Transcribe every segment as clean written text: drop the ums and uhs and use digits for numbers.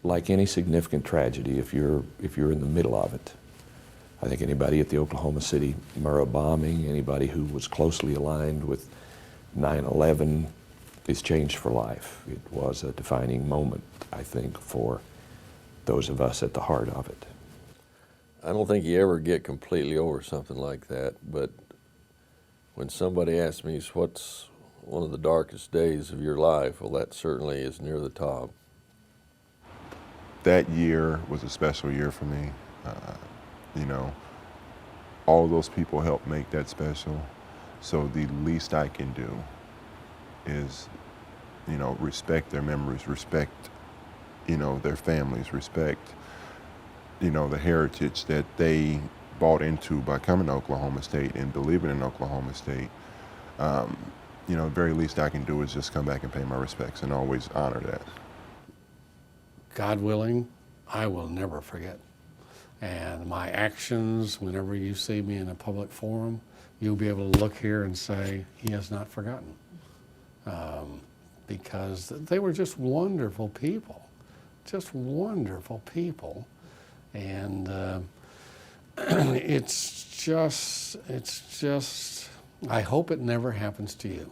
Like any significant tragedy, if you're in the middle of it, I think anybody at the Oklahoma City Murrah bombing, anybody who was closely aligned with 9/11 is changed for life. It was a defining moment, I think, for those of us at the heart of it. I don't think you ever get completely over something like that, but when somebody asks me, what's one of the darkest days of your life, well, that certainly is near the top. That year was a special year for me. You know, all those people helped make that special. So the least I can do is, you know, respect their memories, respect, you know, their families, respect, you know, the heritage that they bought into by coming to Oklahoma State and believing in Oklahoma State. You know, the very least I can do is just come back and pay my respects and always honor that. God willing, I will never forget. And my actions, whenever you see me in a public forum, you'll be able to look here and say, he has not forgotten. Because they were just wonderful people, just wonderful people. And it's just, I hope it never happens to you.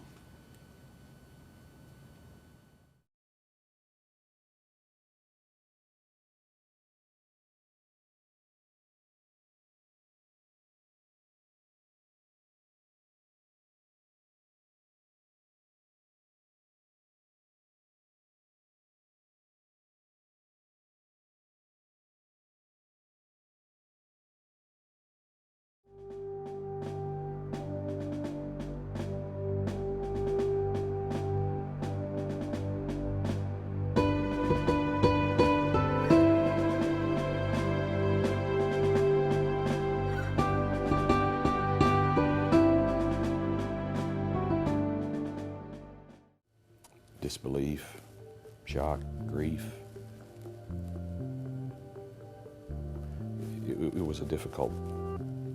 Disbelief, shock, grief. It was a difficult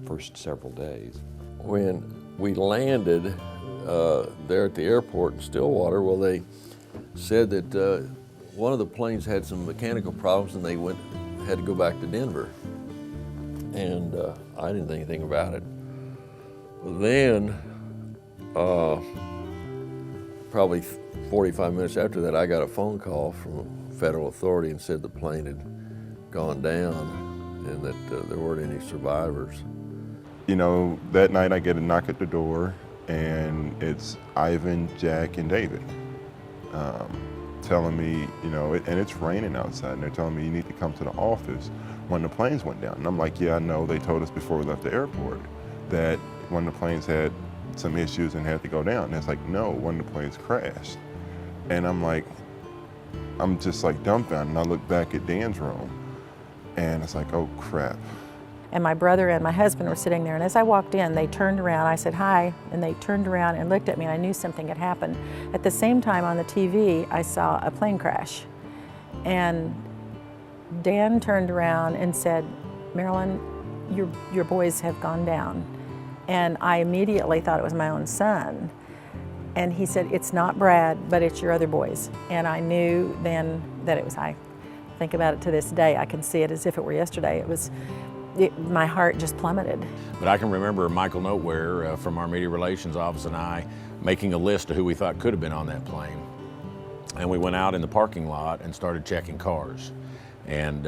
first several days. When we landed there at the airport in Stillwater, well, they said that one of the planes had some mechanical problems and they had to go back to Denver. And I didn't think anything about it. Then, probably 45 minutes after that, I got a phone call from a federal authority and said the plane had gone down and that there weren't any survivors. You know, that night I get a knock at the door and it's Ivan, Jack, and David telling me, you know, and it's raining outside, and they're telling me you need to come to the office when the planes went down. And I'm like, yeah, I know. They told us before we left the airport that one of the planes had some issues and had to go down. And it's like, no, one of the planes crashed. And I'm like, I'm just like dumbfounded. And I look back at Dan's room and it's like, oh crap. And my brother and my husband were sitting there, and as I walked in, they turned around. I said, hi, and they turned around and looked at me, and I knew something had happened. At the same time on the TV, I saw a plane crash. And Dan turned around and said, Marilyn, your boys have gone down. And I immediately thought it was my own son. And he said, it's not Brad, but it's your other boys. And I knew then that it was, I think about it to this day, I can see it as if it were yesterday. My heart just plummeted. But I can remember Michael Noteware from our media relations office and I making a list of who we thought could have been on that plane. And we went out in the parking lot and started checking cars. And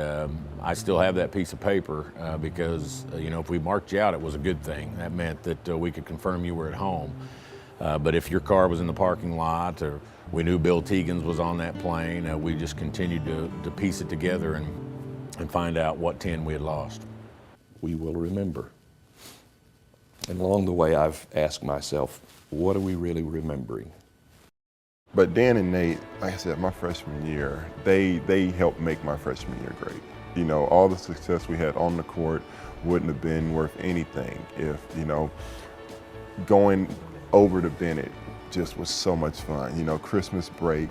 I still have that piece of paper because, you know, if we marked you out, it was a good thing. That meant that we could confirm you were at home. But if your car was in the parking lot or we knew Bill Tegans was on that plane, we just continued to piece it together and find out what 10 we had lost. We will remember. And along the way, I've asked myself, what are we really remembering? But Dan and Nate, like I said, my freshman year, they helped make my freshman year great. You know, all the success we had on the court wouldn't have been worth anything if, you know, going over to Bennett just was so much fun. You know, Christmas break,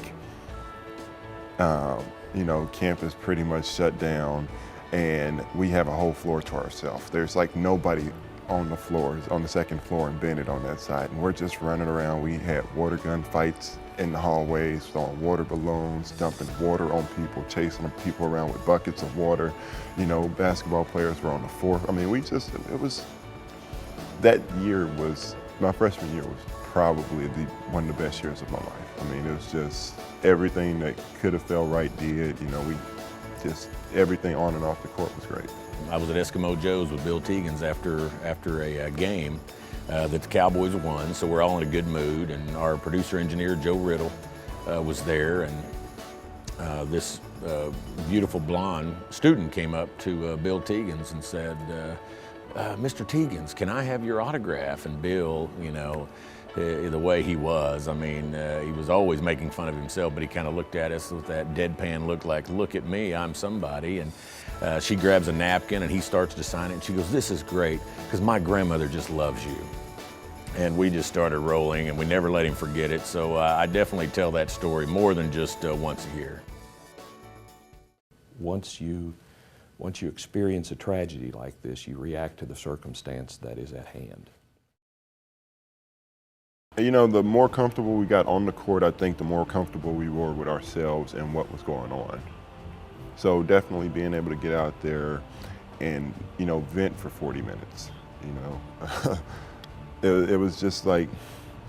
you know, campus pretty much shut down. and we have a whole floor to ourselves. There's like nobody on the floor, on the second floor in Bennett on that side, and we're just running around. We had water gun fights in the hallways, throwing water balloons, dumping water on people, chasing people around with buckets of water. You know, basketball players were on the fourth. I mean, that year was, my freshman year was probably one of the best years of my life. I mean, it was just everything that could have felt right did. You know, everything on and off the court was great. I was at Eskimo Joe's with Bill Tegans after a game that the Cowboys won, so we're all in a good mood, and our producer engineer Joe Riddle was there, and this beautiful blonde student came up to Bill Tegans and said, Mr. Tegans, can I have your autograph? And Bill, you know, the way he was, I mean, he was always making fun of himself, but he kind of looked at us with that deadpan look like, look at me, I'm somebody. And she grabs a napkin and he starts to sign it, and she goes, this is great, because my grandmother just loves you. And we just started rolling, and we never let him forget it. So I definitely tell that story more than just once a year. Once you experience a tragedy like this, you react to the circumstance that is at hand. You know, the more comfortable we got on the court, I think the more comfortable we were with ourselves and what was going on. So definitely being able to get out there and, you know, vent for 40 minutes, you know. It was just like,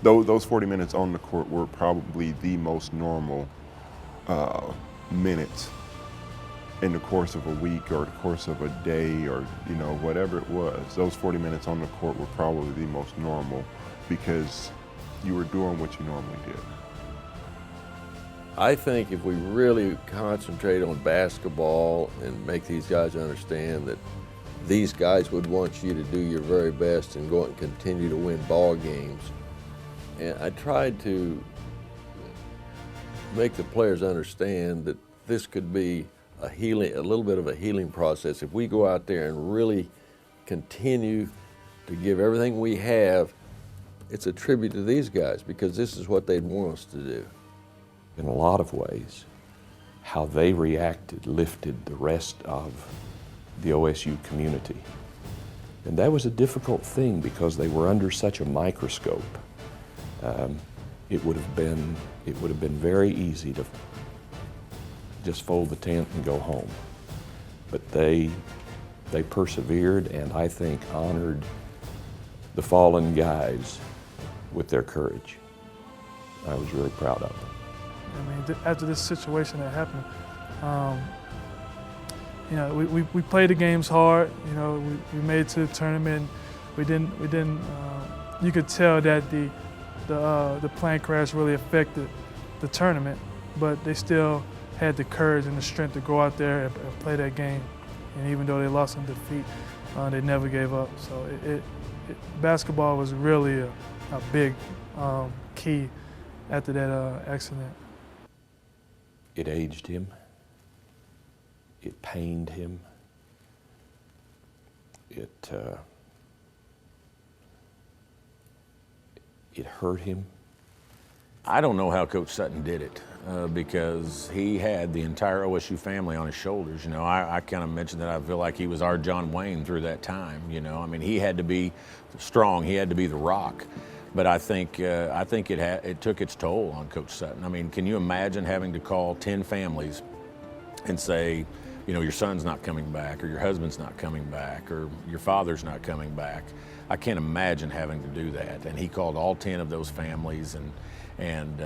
those 40 minutes on the court were probably the most normal minutes in the course of a week or the course of a day, or, you know, whatever it was. Those 40 minutes on the court were probably the most normal, because you were doing what you normally did. I think if we really concentrate on basketball and make these guys understand that these guys would want you to do your very best and go and continue to win ball games. And I tried to make the players understand that this could be a little bit of a healing process. If we go out there and really continue to give everything we have, it's a tribute to these guys, because this is what they'd want us to do. In a lot of ways, how they reacted lifted the rest of the OSU community. And that was a difficult thing, because they were under such a microscope. It would have been very easy to just fold the tent and go home. But they persevered, and I think honored the fallen guys with their courage. I was really proud of them. I mean, after this situation that happened, you know, we played the games hard. You know, we made it to the tournament. We didn't. You could tell that the plane crash really affected the tournament, but they still had the courage and the strength to go out there and play that game. And even though they lost in defeat, they never gave up. So basketball was really a big key after that accident. It aged him. It pained him. It hurt him. I don't know how Coach Sutton did it, because he had the entire OSU family on his shoulders. You know, I kind of mentioned that I feel like he was our John Wayne through that time. You know, I mean, he had to be strong. He had to be the rock. But I think it took its toll on Coach Sutton. I mean, can you imagine having to call 10 families and say, you know, your son's not coming back, or your husband's not coming back, or your father's not coming back? I can't imagine having to do that. And he called all 10 of those families, and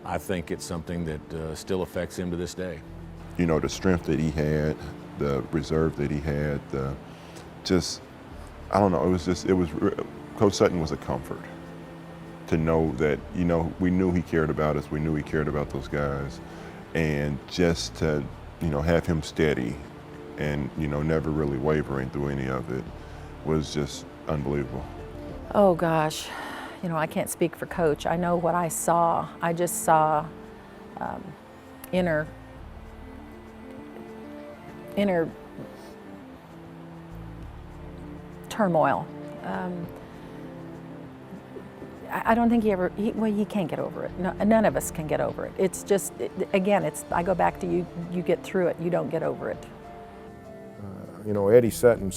I think it's something that still affects him to this day. You know, the strength that he had, the reserve that he had, I don't know, Coach Sutton was a comfort. To know that, you know, we knew he cared about us, we knew he cared about those guys, and just to, you know, have him steady and, you know, never really wavering through any of it was just unbelievable. Oh gosh, you know, I can't speak for Coach. I know what I saw. I just saw inner turmoil. I don't think he can't get over it. No, none of us can get over it. It's just, again, I go back to you get through it, you don't get over it. You know, Eddie Sutton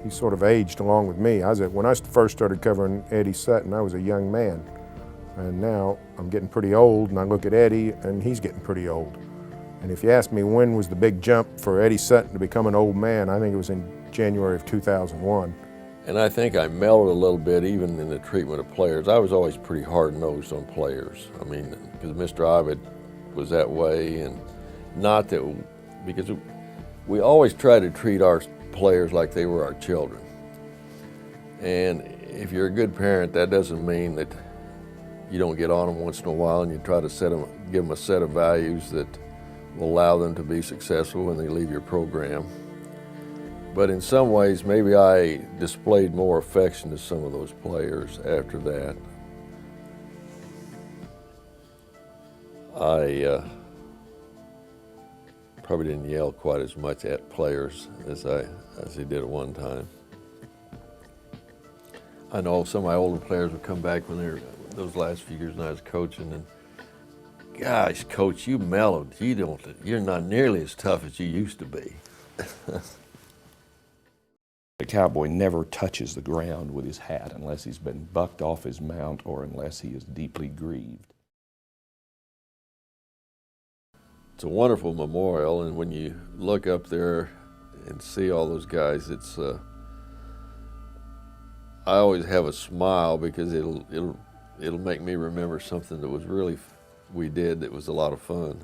he sort of aged along with me. When I first started covering Eddie Sutton, I was a young man. And now I'm getting pretty old, and I look at Eddie, and he's getting pretty old. And if you ask me when was the big jump for Eddie Sutton to become an old man, I think it was in January of 2001. And I think I mellowed a little bit even in the treatment of players. I was always pretty hard-nosed on players. I mean, because Mr. Ovid was that way, and not that, because we always try to treat our players like they were our children. And if you're a good parent, that doesn't mean that you don't get on them once in a while and you try to give them a set of values that will allow them to be successful when they leave your program. But in some ways, maybe I displayed more affection to some of those players after that. I probably didn't yell quite as much at players as I did at one time. I know some of my older players would come back when they were those last few years when I was coaching, and gosh, coach, you mellowed. You're not nearly as tough as you used to be. The cowboy never touches the ground with his hat unless he's been bucked off his mount or unless he is deeply grieved. It's a wonderful memorial, and when you look up there and see all those guys, it's I always have a smile because it'll make me remember something that was really we did that was a lot of fun.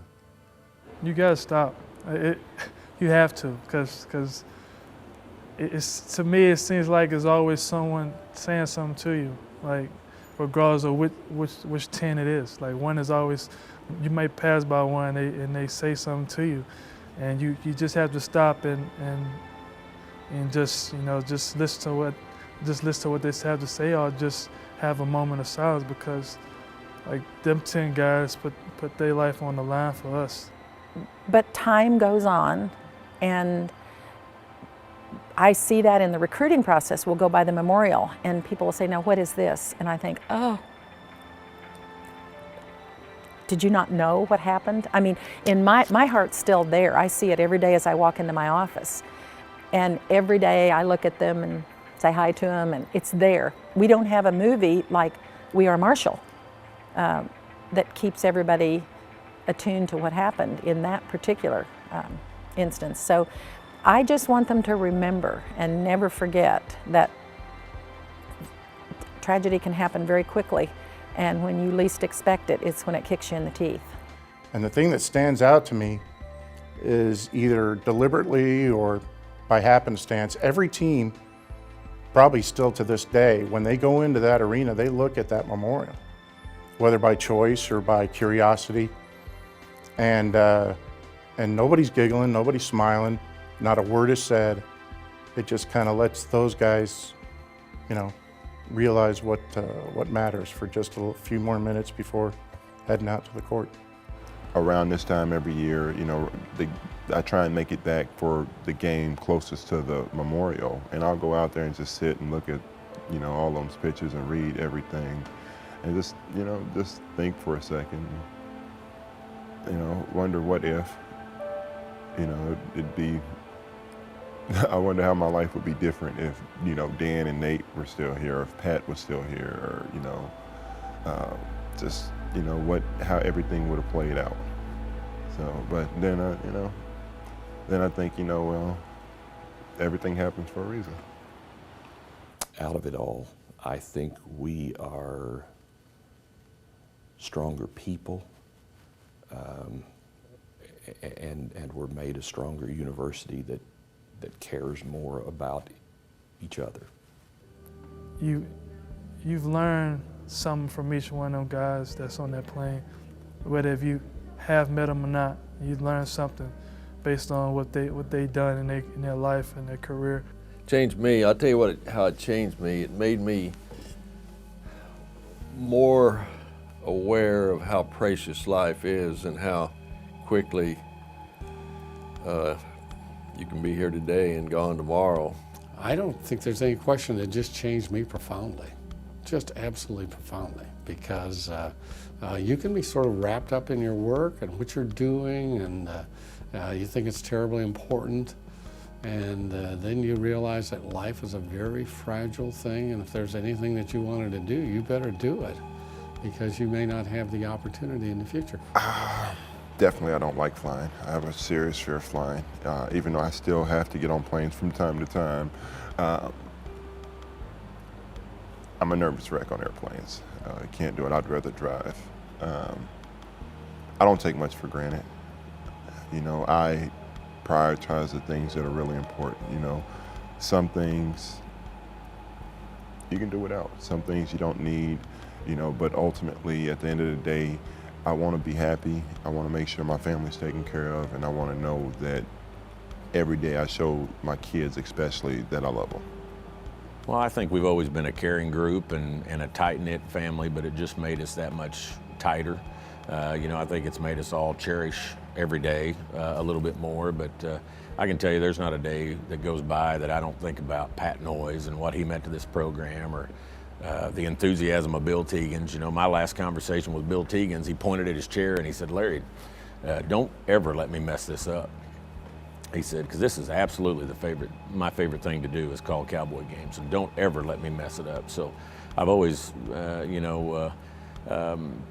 You gotta stop. You have to, because it's, to me, it seems like there's always someone saying something to you, like regardless of which 10 it is. Like one is always, you might pass by one and they say something to you, and you just have to stop and just just listen to what they have to say, or just have a moment of silence, because like them 10 guys put their life on the line for us. But time goes on, and I see that in the recruiting process. We'll go by the memorial and people will say, now what is this? And I think, oh, did you not know what happened? I mean, in my heart's still there. I see it every day as I walk into my office. And every day I look at them and say hi to them, and it's there. We don't have a movie like We Are Marshall that keeps everybody attuned to what happened in that particular instance. So I just want them to remember and never forget that tragedy can happen very quickly, and when you least expect it, it's when it kicks you in the teeth. And the thing that stands out to me is either deliberately or by happenstance, every team, probably still to this day, when they go into that arena, they look at that memorial, whether by choice or by curiosity. And nobody's giggling, nobody's smiling, not a word is said. It just kind of lets those guys, realize what matters for just a few more minutes before heading out to the court. Around this time every year, I try and make it back for the game closest to the memorial, and I'll go out there and just sit and look at, all those pictures and read everything, and just think for a second. Wonder what if, it'd be. I wonder how my life would be different if, Dan and Nate were still here, or if Pat was still here, or just how everything would have played out. So, but then I think well, everything happens for a reason. Out of it all, I think we are stronger people, and we're made a stronger university that cares more about each other. You've learned something from each one of them guys that's on that plane, whether if you have met them or not. You learn something based on what they done in their life and their career. Changed me. I'll tell you how it changed me. It made me more aware of how precious life is and how quickly you can be here today and gone tomorrow. I don't think there's any question that just changed me profoundly, just absolutely profoundly, because you can be sort of wrapped up in your work and what you're doing, You think it's terribly important, and then you realize that life is a very fragile thing, and if there's anything that you wanted to do, you better do it, because you may not have the opportunity in the future. Definitely, I don't like flying. I have a serious fear of flying, even though I still have to get on planes from time to time. I'm a nervous wreck on airplanes. I can't do it. I'd rather drive. I don't take much for granted. You know, I prioritize the things that are really important. You know, some things you can do without. Some things you don't need, you know, but ultimately at the end of the day, I want to be happy. I want to make sure my family's taken care of, and I want to know that every day I show my kids especially that I love them. Well, I think we've always been a caring group and a tight-knit family, but it just made us that much tighter. You know, I think it's made us all cherish every day a little bit more, but I can tell you there's not a day that goes by that I don't think about Pat Noyes and what he meant to this program, or the enthusiasm of Bill Tegans. You know, my last conversation with Bill Tegans, he pointed at his chair and he said, "Larry, don't ever let me mess this up." He said, because this is absolutely my favorite thing to do is call Cowboy games, and don't ever let me mess it up. So I've always, you know,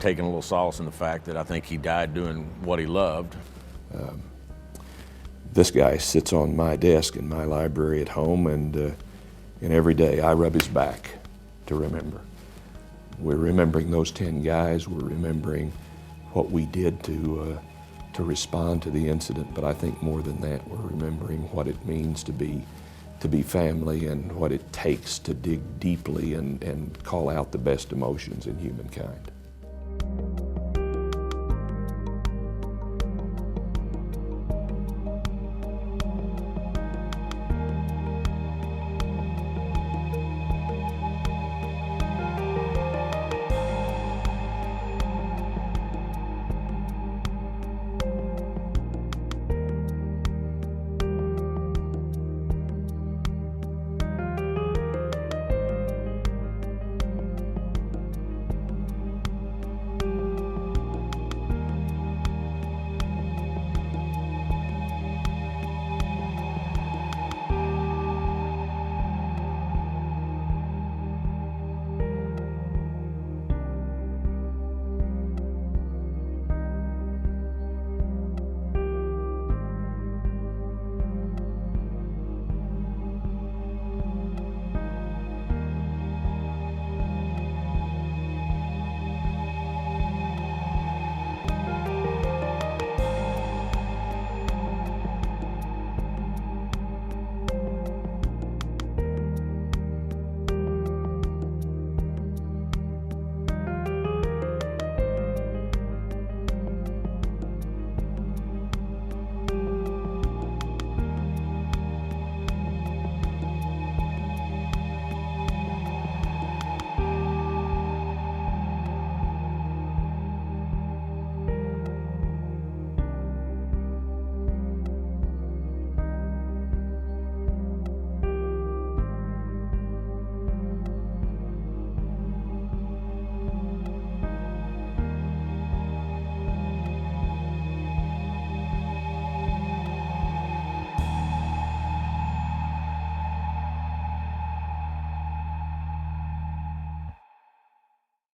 taken a little solace in the fact that I think he died doing what he loved. This guy sits on my desk in my library at home, and every day I rub his back to remember. We're remembering those 10 guys. We're remembering what we did to respond to the incident, but I think more than that, we're remembering what it means to be family, and what it takes to dig deeply and call out the best emotions in humankind.